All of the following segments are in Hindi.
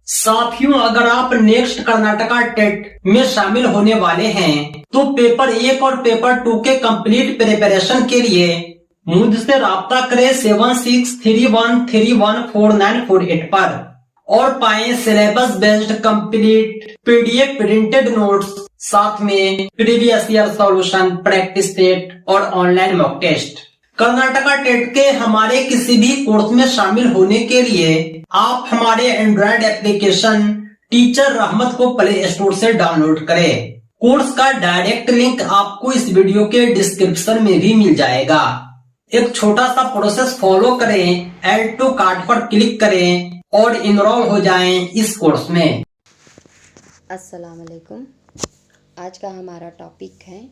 साथियों, अगर आप नेक्स्ट कर्नाटका टेट में शामिल होने वाले हैं तो पेपर 1 और पेपर 2 के कंप्लीट प्रिपरेशन के लिए मुझसे राब्ता करें 7631314948 पर और पाएं syllabus based complete PDF printed notes, साथ में previous year solution, practice set और online mock test. Karnataka TET के हमारे किसी भी कोर्स में शामिल होने के लिए आप हमारे एंड्रॉइड एप्लीकेशन टीचर रहमत को प्ले स्टोर से डाउनलोड करें। कोर्स का डायरेक्ट लिंक आपको इस वीडियो के डिस्क्रिप्शन में भी मिल जाएगा। एक छोटा सा प्रोसेस फॉलो करें, ऐड टू कार्ट पर क्लिक करें और इनरोल हो जाएं इस कोर्स में। अस्सलाम वालेकुम। आज का हमारा टॉपिक है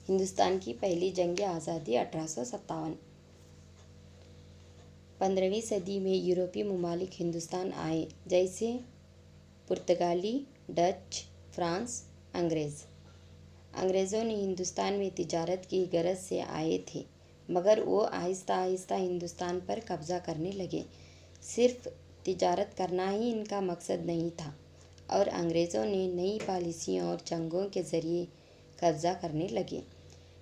हिंदुस्तान की पहली जंग आज़ादी 1857। 15वीं सदी में यूरोपीय ममालिक हिंदुस्तान आए, जैसे पुर्तगाली, डच, फ्रांस, अंग्रेज़। अंग्रेज़ों ने हिंदुस्तान में तिजारत की गरज से आए थे, मगर वो आहिस्ता आहिस्ता हिंदुस्तान पर कब्ज़ा करने लगे। सिर्फ तिजारत करना ही इनका मकसद नहीं था और अंग्रेज़ों ने नई पॉलिसियों और जंगों के ज़रिए कब्ज़ा करने लगे।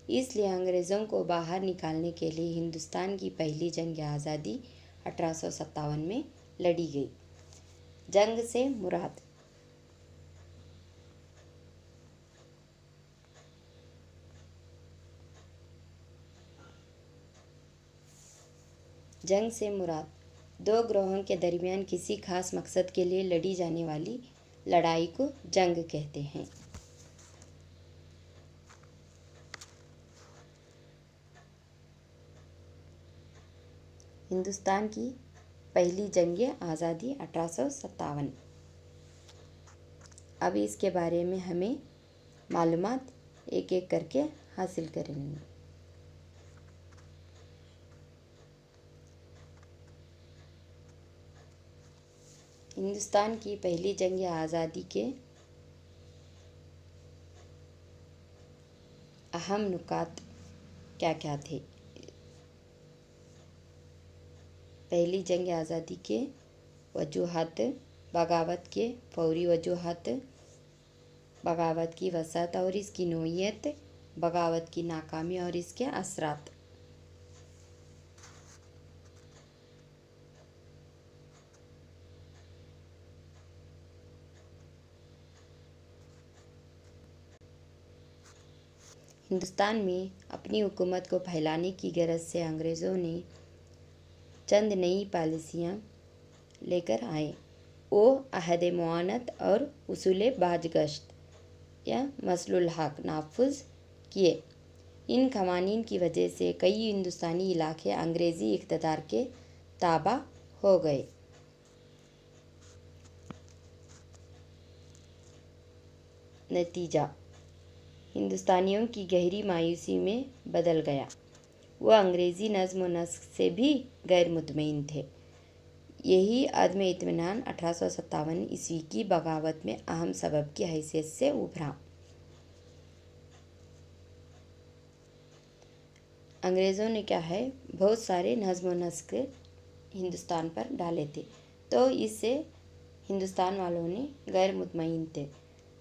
इसलिए अंग्रेज़ों को बाहर निकालने के लिए हिंदुस्तान की पहली जंग आज़ादी 1857 में लड़ी गई। जंग से मुराद दो ग्रोहों के दरमियान किसी खास मकसद के लिए लड़ी जाने वाली लड़ाई को जंग कहते हैं। हिंदुस्तान की पहली जंग आज़ादी 1857। अब इसके बारे में हमें मालूमात एक एक करके हासिल करेंगे। हिंदुस्तान की पहली जंग आज़ादी के अहम नुकात क्या क्या थे? पहली जंग आज़ादी के वजूहात: बगावत के फौरी वजूहात, बगावत की वसअत और इसकी नोयत, बगावत की नाकामी और इसके असरात। हिंदुस्तान में अपनी हुकूमत को फैलाने की गरज से अंग्रेज़ों ने चंद नई पॉलिसियाँ लेकर आए। वो अहद मुआनत और उसूल बाज़गश्त या मसलुल हक़ नाफुज किए। इन क़वानीन की वजह से कई हिंदुस्तानी इलाके अंग्रेज़ी इक़्तिदार के ताबा हो गए। नतीजा हिंदुस्तानियों की गहरी मायूसी में बदल गया। वो अंग्रेज़ी नज़्म व नस्क से भी गैर मुतमईन थे। यही अदम इत्मीनान 1857 ईस्वी की बगावत में अहम सबब की हैसियत से उभरा। अंग्रेज़ों ने क्या है, बहुत सारे नज़्म व नस्क हिंदुस्तान पर डाले थे, तो इससे हिंदुस्तान वालों ने गैर मुतमईन थे,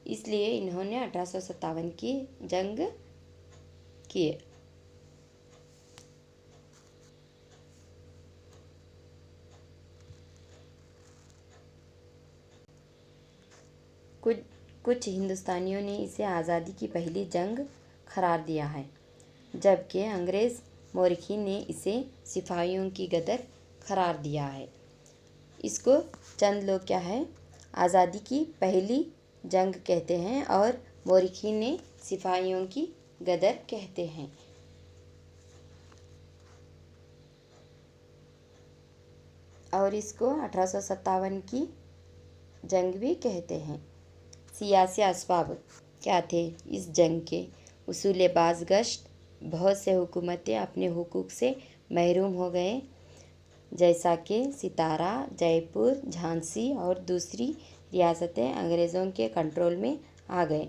इसलिए इन्होंने 1857 की जंग किए। कुछ हिंदुस्तानियों ने इसे आज़ादी की पहली जंग करार दिया है, जबकि अंग्रेज़ मौरखीन ने इसे सिपाहियों की गदर करार दिया है। इसको चंद लोग क्या है, आज़ादी की पहली जंग कहते हैं और मौरखीन ने सिपाहियों की गदर कहते हैं। और इसको 1857 की जंग भी कहते हैं। सियासी असबाब क्या थे इस जंग के? उसूल बाज़गश्त: बहुत से हुकूमतें अपने हुकूक से महरूम हो गए, जैसा कि सितारा, जयपुर, झांसी और दूसरी रियासतें अंग्रेज़ों के कंट्रोल में आ गए।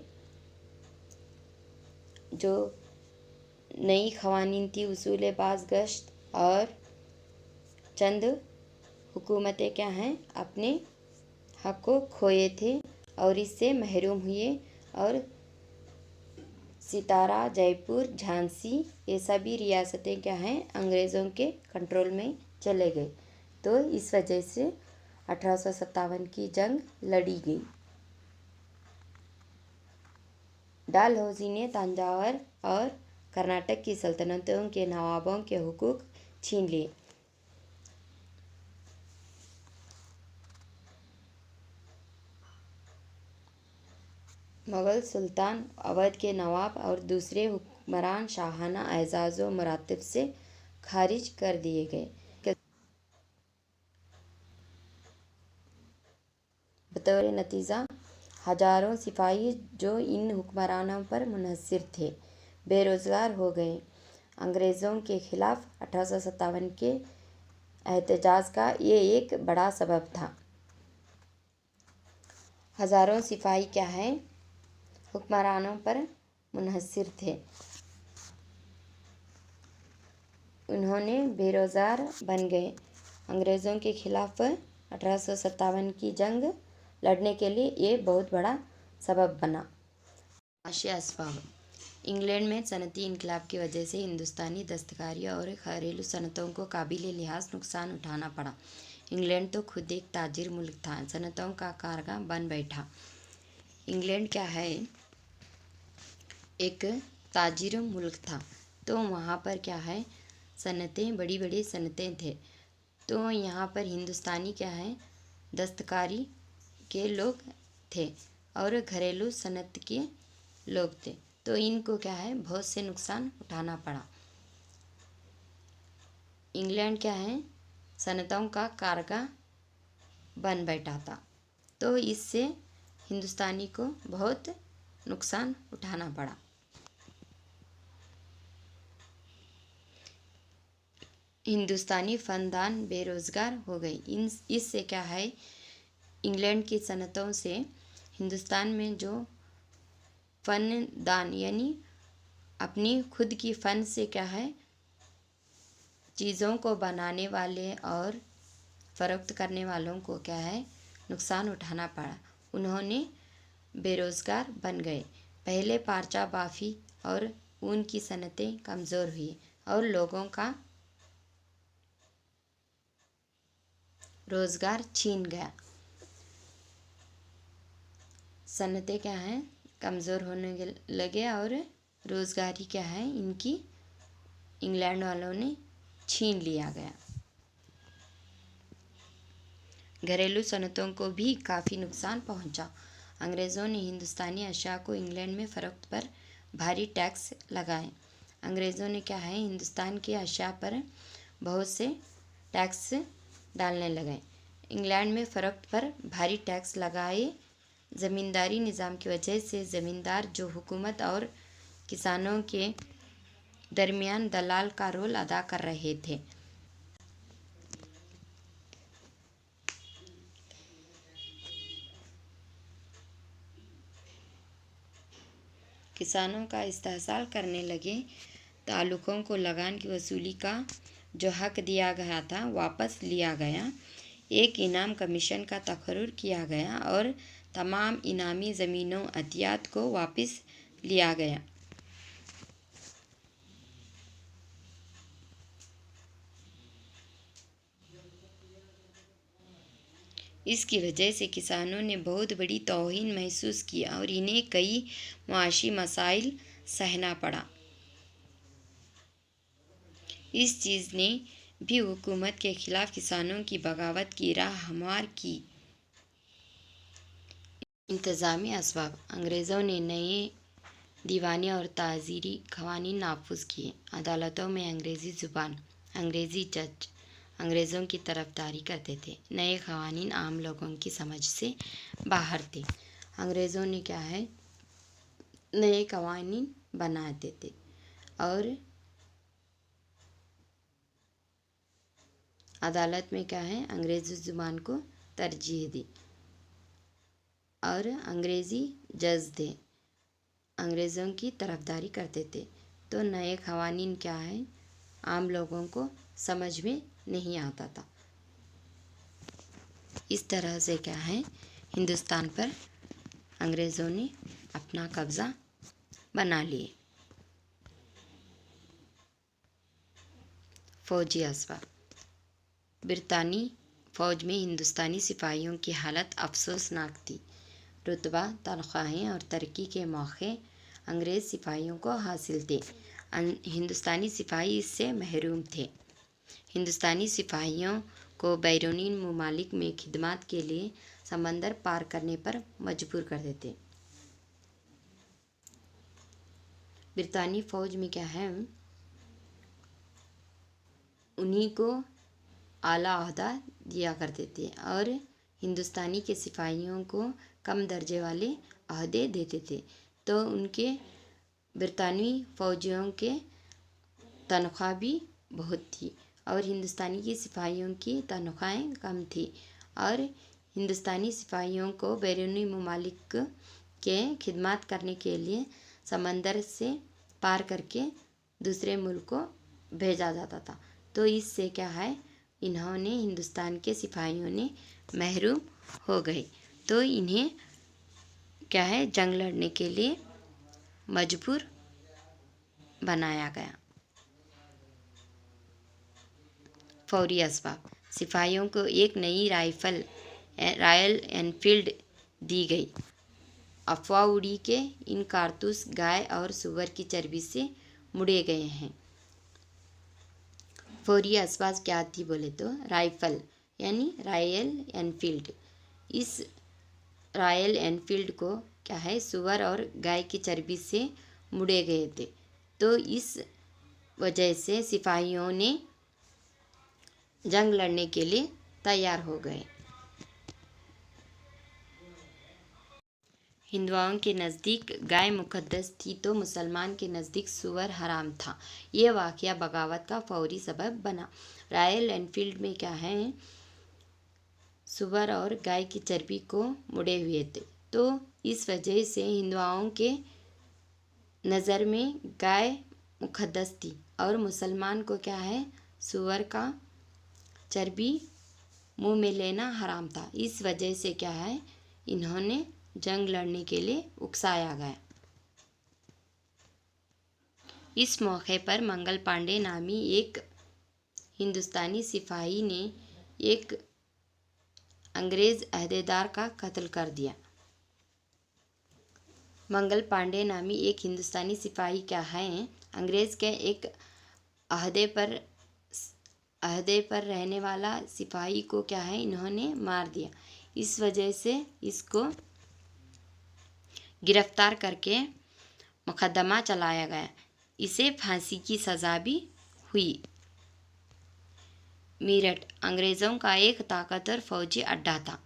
जो नई क़वानीन थी उसूल बाज़गश्त और चंद हुकूमतें क्या हैं, अपने हक को खोए थे और इससे महरूम हुए, और सितारा, जयपुर, झांसी, ये सभी रियासतें क्या हैं, अंग्रेज़ों के कंट्रोल में चले गए। तो इस वजह से 1857 की जंग लड़ी गई। डलहौजी ने तंजावर और कर्नाटक की सल्तनतों के नवाबों के हुकूक छीन लिए। मुग़ल सुल्तान अवध के नवाब और दूसरे हुक्मरान शाहाना एजाज़ व मरातिब से खारिज कर दिए गए। बतौर नतीजा हजारों सिपाही जो इन हुक्मरानों पर मुनहसर थे, बेरोज़गार हो गए। अंग्रेज़ों के खिलाफ 1857 के एहतजाज का ये एक बड़ा सबब था। हजारों सिपाही क्या है, हुक्मरानों पर मुनहसर थे। उन्होंने बेरोज़गार बन गए। अंग्रेज़ों के खिलाफ 1857 की जंग लड़ने के लिए ये बहुत बड़ा सबब बना। माशी असबाब। इंग्लैंड में सनती इनकलाब की वजह से हिंदुस्तानी दस्तकारी और घरेलू सनतों को काबिल लिहाज नुकसान उठाना पड़ा। इंग्लैंड तो खुद एक ताजिर मुल्क था, सनतों का कारगा बन बैठा। इंग्लैंड क्या है, एक ताजिर मुल्क था, तो वहाँ पर क्या है, सनतें, बड़ी बड़ी सनतें थे। तो यहाँ पर हिंदुस्तानी क्या है, दस्तकारी के लोग थे और घरेलू सनत के लोग थे। तो इनको क्या है, बहुत से नुकसान उठाना पड़ा। इंग्लैंड क्या है, सनतों का कारगा बन बैठा था, तो इससे हिंदुस्तानी को बहुत नुकसान उठाना पड़ा। हिंदुस्तानी फ़नदान बेरोज़गार हो गई। इससे क्या है, इंग्लैंड की सनतों से हिंदुस्तान में जो फ़नदान यानी अपनी खुद की फ़न से क्या है, चीज़ों को बनाने वाले और फ़रोख्त करने वालों को क्या है, नुकसान उठाना पड़ा। उन्होंने बेरोज़गार बन गए। पहले पारचा बाफ़ी और ऊन की सनतें कमज़ोर हुई और लोगों का रोज़गार छीन गया। सनतें क्या हैं, कमज़ोर होने लगे और रोज़गारी क्या है, इनकी इंग्लैंड वालों ने छीन लिया गया। घरेलू सनतों को भी काफ़ी नुकसान पहुंचा। अंग्रेज़ों ने हिंदुस्तानी अशिया को इंग्लैंड में फ़रोख्त पर भारी टैक्स लगाए। अंग्रेज़ों ने क्या है, हिंदुस्तान के अशिया पर बहुत से टैक्स डालने लगे। इंग्लैंड में फ़रोख्त पर भारी टैक्स लगाए। ज़मींदारी निज़ाम की वजह से ज़मींदार जो हुकूमत और किसानों के दरमियान दलाल का रोल अदा कर रहे थे। किसानों का इस्तेहसाल करने लगे। तालुकों को लगान की वसूली का जो हक दिया गया था वापस लिया गया। एक इनाम कमीशन का तकर्रुर किया गया और तमाम इनामी ज़मीनों अतियात को वापस लिया गया। इसकी वजह से किसानों ने बहुत बड़ी तौहीन महसूस की और इन्हें कई मुआशी मसाइल सहना पड़ा। इस चीज़ ने भी हुकूमत के खिलाफ किसानों की बगावत की राह हमवार की। इंतज़ामी असबाब। अंग्रेज़ों ने नए दीवानी और ताज़ीरी क़वानीन नाफुज़ किए। अदालतों में अंग्रेज़ी ज़ुबान, अंग्रेज़ी जज अंग्रेज़ों की तरफदारी करते थे। नए क़वानीन आम लोगों की समझ से बाहर थे। अंग्रेज़ों ने क्या है, नए क़वानीन बनाते थे और अदालत में क्या है, अंग्रेज़ी ज़ुबान को तरजीह दी और अंग्रेज़ी जज थे, अंग्रेज़ों की तरफदारी करते थे। तो नए क़वानीन क्या है, आम लोगों को समझ में नहीं आता था। इस तरह से क्या है, हिंदुस्तान पर अंग्रेज़ों ने अपना कब्ज़ा बना लिए। फौजी असबाब। ब्रितानी फ़ौज में हिंदुस्तानी सिपाहियों की हालत अफसोसनाक थी। रुतबा, तनख्वाहें और तरक्की के मौके अंग्रेज़ सिपाहियों को हासिल थे। हिंदुस्तानी सिपाही इससे महरूम थे। हिंदुस्तानी सिपाहियों को बैरूनी ममालिक में खिदमत के लिए समंदर पार करने पर मजबूर कर देते। ब्रितानी फ़ौज में क्या है, उन्हीं को आला ओहदा दिया करते थे और हिंदुस्तानी के सिपाहियों को कम दर्जे वाले ओहदे देते थे। तो उनके ब्रितानी फ़ौजियों के तनख्वाह भी बहुत थी और हिंदुस्तानी के सिपाहियों की तनख्वाहें कम थी। और हिंदुस्तानी सिपाहियों को बैरूनी ममालिक के खिदमत करने के लिए समंदर से पार करके दूसरे मुल्क को भेजा जाता था। तो इससे क्या है, इन्होंने हिंदुस्तान के सिपाहियों ने महरूम हो गए। तो इन्हें क्या है, जंग लड़ने के लिए मजबूर बनाया गया। फौरी असबाब। सिपाहियों को एक नई राइफल रॉयल एनफील्ड दी गई। अफवाह उड़ी के इन कारतूस गाय और सुअर की चर्बी से मुड़े गए हैं। फौरी असबाब क्या थी बोले तो राइफल यानी रॉयल एनफील्ड। इस रॉयल एनफील्ड को क्या है, सुअर और गाय की चर्बी से मुड़े गए थे। तो इस वजह से सिपाहियों ने जंग लड़ने के लिए तैयार हो गए। हिंदुओं के नज़दीक गाय मुक़द्दस थी तो मुसलमान के नज़दीक सुअर हराम था। ये वाक़या बगावत का फौरी सबब बना। रॉयल एनफील्ड में क्या है, सुअर और गाय की चर्बी को मुड़े हुए थे। तो इस वजह से हिंदुओं के नज़र में गाय मुक़द्दस थी और मुसलमान को क्या है, सुअर का चर्बी मुंह में लेना हराम था। इस वजह से क्या है, इन्होंने जंग लड़ने के लिए उकसाया गया। इस मौके पर मंगल पांडे नामी एक हिंदुस्तानी सिपाही ने एक अंग्रेज़ अहदेदार का कत्ल कर दिया। मंगल पांडे नामी एक हिंदुस्तानी सिपाही क्या है, अंग्रेज़ के एक अहदे पर रहने वाला सिपाही को क्या है, इन्होंने मार दिया। इस वजह से इसको गिरफ्तार करके मुकदमा चलाया गया। इसे फांसी की सज़ा भी हुई। मीरठ अंग्रेज़ों का एक ताकतवर फौजी अड्डा था।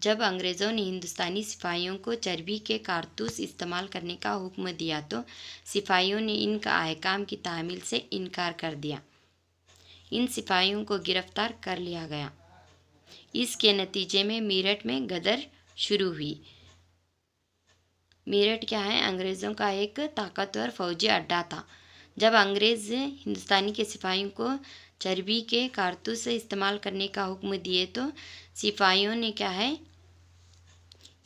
जब अंग्रेज़ों ने हिंदुस्तानी सिपाहियों को चर्बी के कारतूस इस्तेमाल करने का हुक्म दिया तो सिपाहियों ने इनका अहकाम की तामील से इनकार कर दिया। इन सिपाहियों को गिरफ्तार कर लिया गया। इसके नतीजे में मीरठ में गदर शुरू हुई। मीरठ क्या है, अंग्रेज़ों का एक ताकतवर फौजी अड्डा था। जब अंग्रेज़ हिंदुस्तानी के सिपाहियों को चर्बी के कारतूस से इस्तेमाल करने का हुक्म दिए तो सिपाहियों ने क्या है,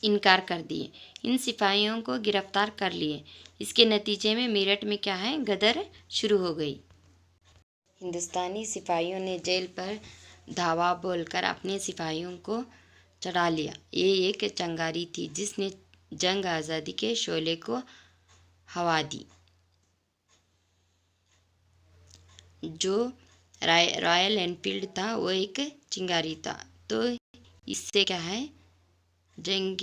इनकार कर दिए। इन सिपाहियों को गिरफ्तार कर लिए। इसके नतीजे में मीरठ में क्या है, गदर शुरू हो गई। हिंदुस्तानी सिपाहियों ने जेल पर धावा बोलकर अपने सिपाहियों को चढ़ा लिया। ये एक चंगारी थी जिसने जंग आज़ादी के शोले को हवा दी। जो रॉयल एनफील्ड था वो एक चिंगारी था। तो इससे क्या है, जंग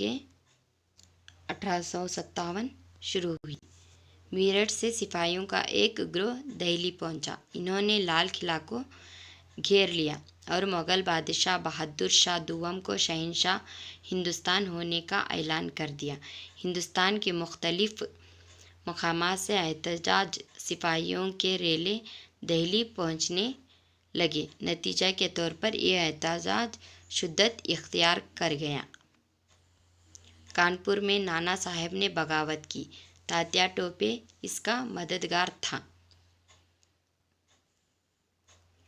1857 शुरू हुई। मीरठ से सिपाहियों का एक गिरोह दिल्ली पहुंचा। इन्होंने लाल किला को घेर लिया और मुग़ल बादशाह बहादुर शाह दुआम को शहंशाह हिंदुस्तान होने का ऐलान कर दिया। हिंदुस्तान के मुख्तलिफ मकामात से एहतजाज सिपाहियों के रेले दिल्ली पहुंचने लगे। नतीजा के तौर पर यह एहतजाज शिद्दत इख्तियार कर गया। कानपुर में नाना साहब ने बगावत की। तात्या टोपे इसका मददगार था।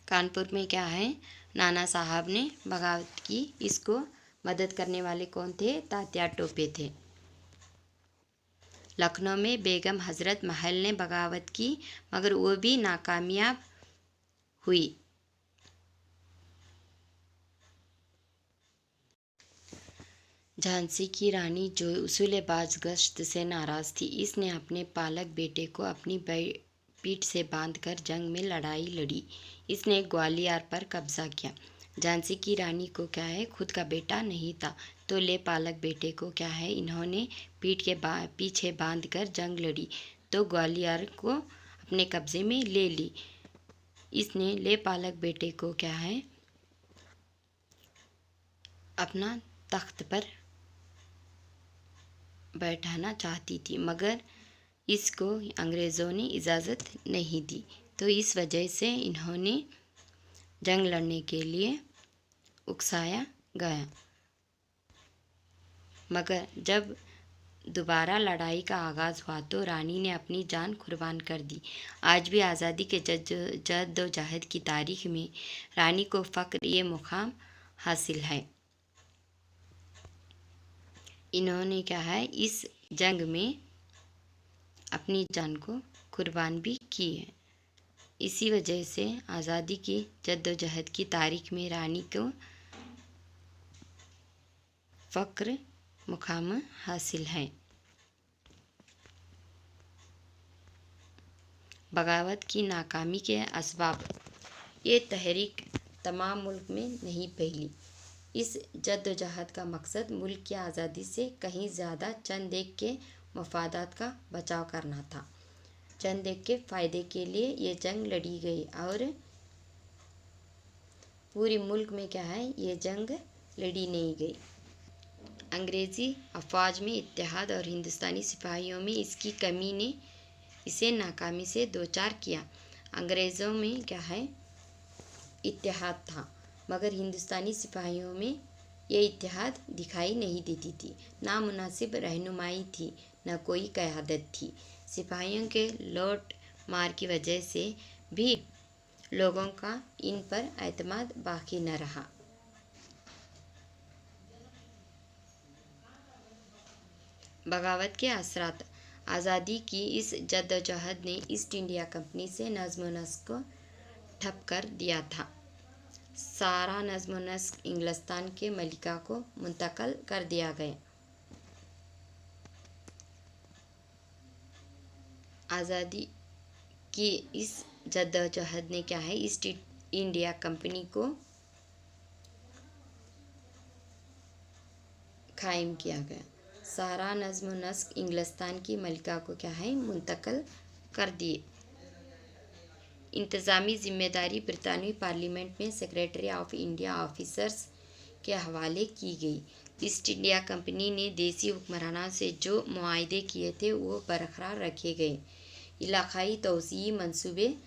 कानपुर में क्या है, नाना साहब ने बगावत की, इसको मदद करने वाले कौन थे? तात्या टोपे थे। लखनऊ में बेगम हजरत महल ने बगावत की मगर वो भी नाकामयाब हुई। झांसी की रानी जो उसूलेबाज गश्त से नाराज थी, इसने अपने पालक बेटे को अपनी पीठ से बांधकर जंग में लड़ाई लड़ी। इसने ग्वालियर पर कब्जा किया। झांसी की रानी को क्या है, खुद का बेटा नहीं था, तो ले पालक बेटे को क्या है, इन्होंने पीठ के पीछे बांधकर जंग लड़ी तो ग्वालियर को अपने कब्जे में ले ली। इसने ले पालक बेटे को क्या है, अपना तख्त पर बैठाना चाहती थी, मगर इसको अंग्रेज़ों ने इजाज़त नहीं दी। तो इस वजह से इन्होंने जंग लड़ने के लिए उकसाया गया। मगर जब दोबारा लड़ाई का आगाज़ हुआ तो रानी ने अपनी जान कुर्बान कर दी। आज भी आज़ादी के जद्दोजहद की तारीख में रानी को फ़ख्र ये मुकाम हासिल है। इन्होंने क्या है, इस जंग में अपनी जान को कुर्बान भी की है। इसी वजह से आज़ादी की जद्दोजहद की तारीख में रानी को फ़ख्र मुकाम हासिल है। बगावत की नाकामी के असबाब। ये तहरीक तमाम मुल्क में नहीं फैली। इस जद्दोजहद का मकसद मुल्क की आज़ादी से कहीं ज़्यादा चंद एक के मफादात का बचाव करना था। चंद एक के फ़ायदे के लिए ये जंग लड़ी गई और पूरी मुल्क में क्या है, ये जंग लड़ी नहीं गई। अंग्रेज़ी अफवाज में इत्तेहाद और हिंदुस्तानी सिपाहियों में इसकी कमी ने इसे नाकामी से दो चार किया। अंग्रेज़ों में क्या है, इत्तेहाद था, मगर हिंदुस्तानी सिपाहियों में ये इत्तेहाद दिखाई नहीं देती थी। ना मुनासिब रहनुमाई थी, न कोई क़यादत थी। सिपाहियों के लौट मार की वजह से भी लोगों का इन पर एतमाद बाकी न रहा। बगावत के असरात। आज़ादी की इस जद्दोजहद ने ईस्ट इंडिया कंपनी से नज़्म नस्क को ठप कर दिया था। सारा नज़्म नस्क इंग्लिस्तान के मलिका को मुंतकल कर दिया गया। आज़ादी की इस जद्दोजहद ने क्या है, ईस्ट इंडिया कंपनी को कायम किया गया। सारा नज़्म नस्क इंग्लिस्तान की मलिका को क्या है, मुंतकल कर दिए। इंतज़ामी जिम्मेदारी ब्रितानवी पार्लियामेंट में सेक्रेटरी ऑफ इंडिया ऑफिसर्स के हवाले की गई। ईस्ट इंडिया कंपनी ने देसी हुक्मरानों से जो मुआहदे किए थे वो बरकरार रखे गए। इलाक़ाई तोसीई मंसूबे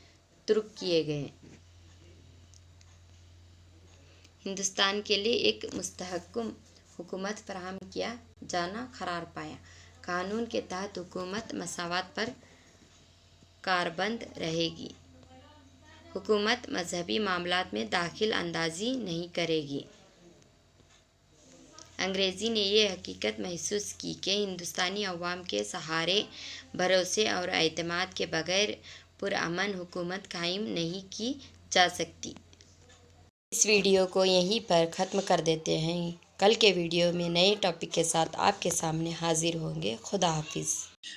तुर्क किए गए। हिंदुस्तान के लिए एक मुस्तहकम हुकूमत फराहम किया जाना करार पाया। कानून के तहत हुकूमत मसावत पर कारबंद रहेगी। हुकूमत मजहबी मामलात में दाखिल अंदाजी नहीं करेगी। अंग्रेज़ी ने यह हकीकत महसूस की कि हिंदुस्तानी अवाम के सहारे, भरोसे और एतमाद के बगैर पुरअमन हुकूमत कायम नहीं की जा सकती। इस वीडियो को यहीं पर ख़त्म कर देते हैं। कल के वीडियो में नए टॉपिक के साथ आपके सामने हाजिर होंगे। खुदा हाफिज।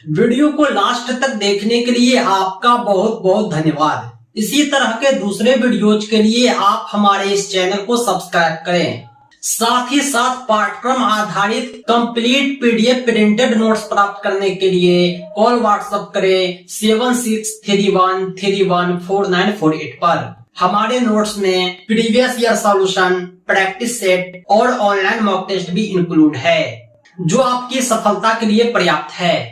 वीडियो को लास्ट तक देखने के लिए आपका बहुत बहुत धन्यवाद। इसी तरह के दूसरे वीडियोज के लिए आप हमारे इस चैनल को सब्सक्राइब करें। साथ ही साथ पाठ्यक्रम आधारित कंप्लीट पीडीएफ प्रिंटेड नोट्स प्राप्त करने के लिए कॉल व्हाट्सएप करें 7631314948 पर। हमारे नोट्स में previous year solution, practice set और ऑनलाइन मॉक टेस्ट भी इंक्लूड है, जो आपकी सफलता के लिए पर्याप्त है।